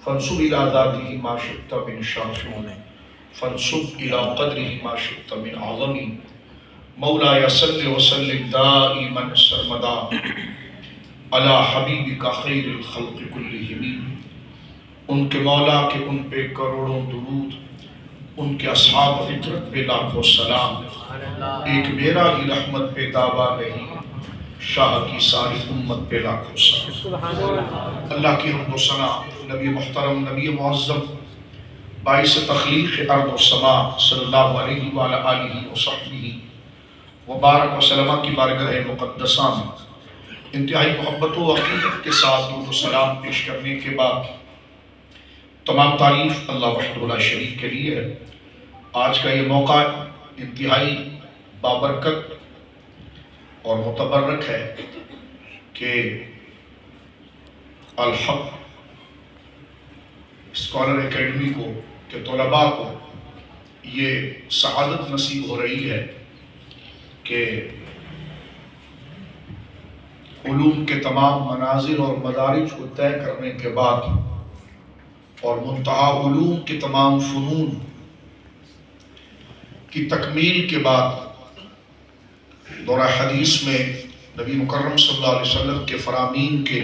فانصب إلى ذاته ما شئت من شرف فانصب إلى قدره ما شئت من عظم مولاي صل وسلم دائما سرمدا على حبیبک خیر الخلق کلہم۔ ان کے مولا کے ان پہ کروڑوں درود، ان کے اصحاب فطرت پہ لاکھوں سلام، ایک میرا ہی رحمت پہ دعویٰ نہیں، شاہ کی ساری امت پہ لاکھوں سلام۔ اللہ کی حمد و ثنا نبی محترم، نبی معظم، باعث تخلیق ارض و سما صلی اللہ علیہ وآلہ آلہ وصحبہ وبارک وسلم کی بارگاہ مقدسہ میں انتہائی محبت و عقیدت کے ساتھ درود و سلام پیش کرنے کے بعد تمام تعریف اللہ وحدہ لا شریک کے لیے ہے۔ آج کا یہ موقع انتہائی بابرکت اور متبرک ہے کہ الحق اسکالر اکیڈمی کو کہ طلباء کو یہ سعادت نصیب ہو رہی ہے کہ علوم کے تمام منازل اور مدارج کو طے کرنے کے بعد اور منتہا علوم کے تمام فنون کی تکمیل کے بعد دورہ حدیث میں نبی مکرم صلی اللہ علیہ وسلم کے فرامین کے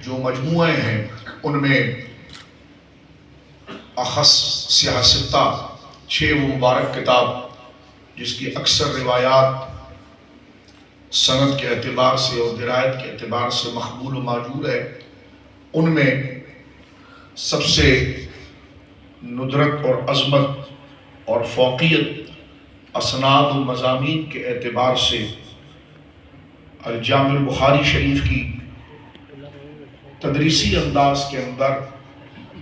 جو مجموعے ہیں ان میں اخص سیاستہ 6 وہ مبارک کتاب جس کی اکثر روایات سند کے اعتبار سے اور درایت کے اعتبار سے مقبول و معجور ہے، ان میں سب سے ندرت اور عظمت اور فوقیت اسناد و مضامین کے اعتبار سے الجامع البخاری شریف کی تدریسی انداز کے اندر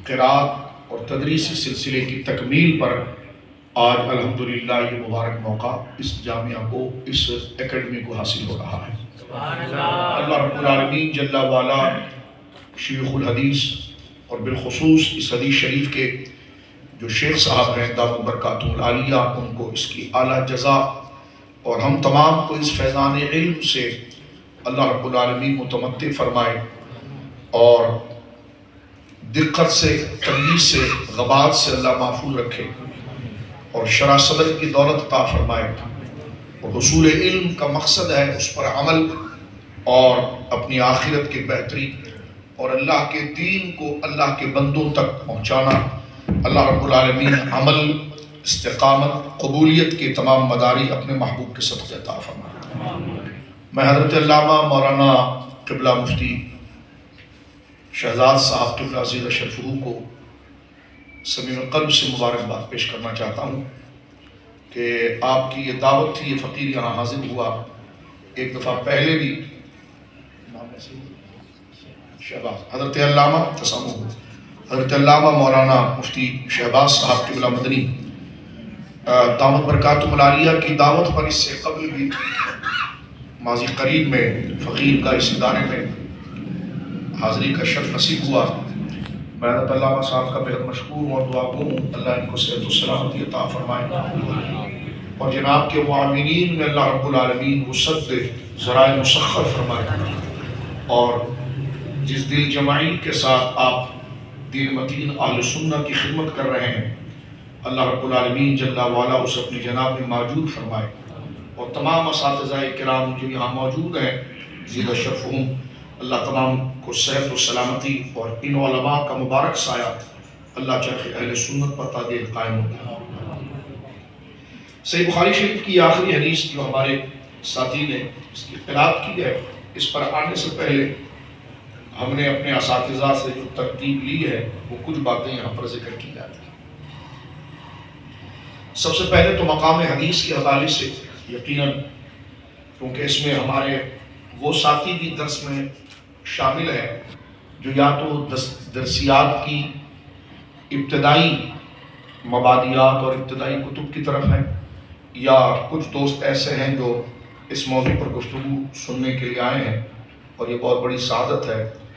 قرات اور تدریسی سلسلے کی تکمیل پر آج الحمدللہ یہ مبارک موقع اس جامعہ کو، اس اکیڈمی کو حاصل ہو رہا ہے۔ اللہ رب العالمین جل وعلا شیخ الحدیث اور بالخصوص اس حدیث شریف کے جو شیخ صاحب ہیں دامت برکاتہ العالیہ، ان کو اس کی اعلیٰ جزا اور ہم تمام کو اس فیضان علم سے اللہ رب العالمین متمتع فرمائے اور دقت سے، تمیز سے، غبار سے اللہ محفوظ رکھے اور شرح صدر کی دولت عطا فرمائے اور حصول علم کا مقصد ہے اس پر عمل اور اپنی آخرت کی بہتری اور اللہ کے دین کو اللہ کے بندوں تک پہنچانا۔ اللہ رب العالمین عمل، استقامت، قبولیت کے تمام مداری اپنے محبوب کے صدقے عطا فرمائے۔ میں حضرت علامہ مولانا قبلہ مفتی شہزاد صاحب قبلہ عزیز شرفہ کو سمیع القلب سے مبارکباد پیش کرنا چاہتا ہوں کہ آپ کی یہ دعوت تھی، یہ فقیر یہاں حاضر ہوا ایک دفعہ پہلے بھی، شہباز حضرت علامہ تسامح حضرت علامہ مولانا مفتی شہباز صاحب قبلہ مدنی دامت برکاتہ العالیہ کی دعوت پر اس سے قبل بھی ماضی قریب میں فقیر کا اس ادارے میں حاضری کا شرف نصیب ہوا۔ میں حضرت علامہ صاحب کا بہت مشکور اور دعا گو ہوں، اللہ ان کو صحت و سلامتی عطا فرمائے اور جناب کے معاونین میں اللہ رب العالمین وسعت ذرائع مسخر فرمائے اور جس دل جمعی کے ساتھ آپ دین متین اہل سنہ کی خدمت کر رہے ہیں، اللہ رب العالمین جل وعلا اسے اپنی جناب میں موجود فرمائے اور تمام اساتذہ کرام جو یہاں موجود ہیں زیادہ شرفہم، اللہ تمام کو صحت و سلامتی اور ان علماء کا مبارک سایہ اللہ چرخ اہل سنت پر تعدیل قائم ہوگا۔ صحیح بخاری شریف کی آخری حدیث جو ہمارے ساتھی نے اس کی قرات کی ہے، اس پر آنے سے پہلے ہم نے اپنے اساتذہ سے جو ترتیب لی ہے وہ کچھ باتیں یہاں پر ذکر کی جاتی ہیں۔ سب سے پہلے تو مقام حدیث کے حوالے سے یقیناً کیونکہ اس میں ہمارے وہ ساتھی بھی درس میں شامل ہے جو یا تو درسیات کی ابتدائی مبادیات اور ابتدائی کتب کی طرف ہیں، یا کچھ دوست ایسے ہیں جو اس موضوع پر گفتگو سننے کے لیے آئے ہیں اور یہ بہت بڑی سعادت ہے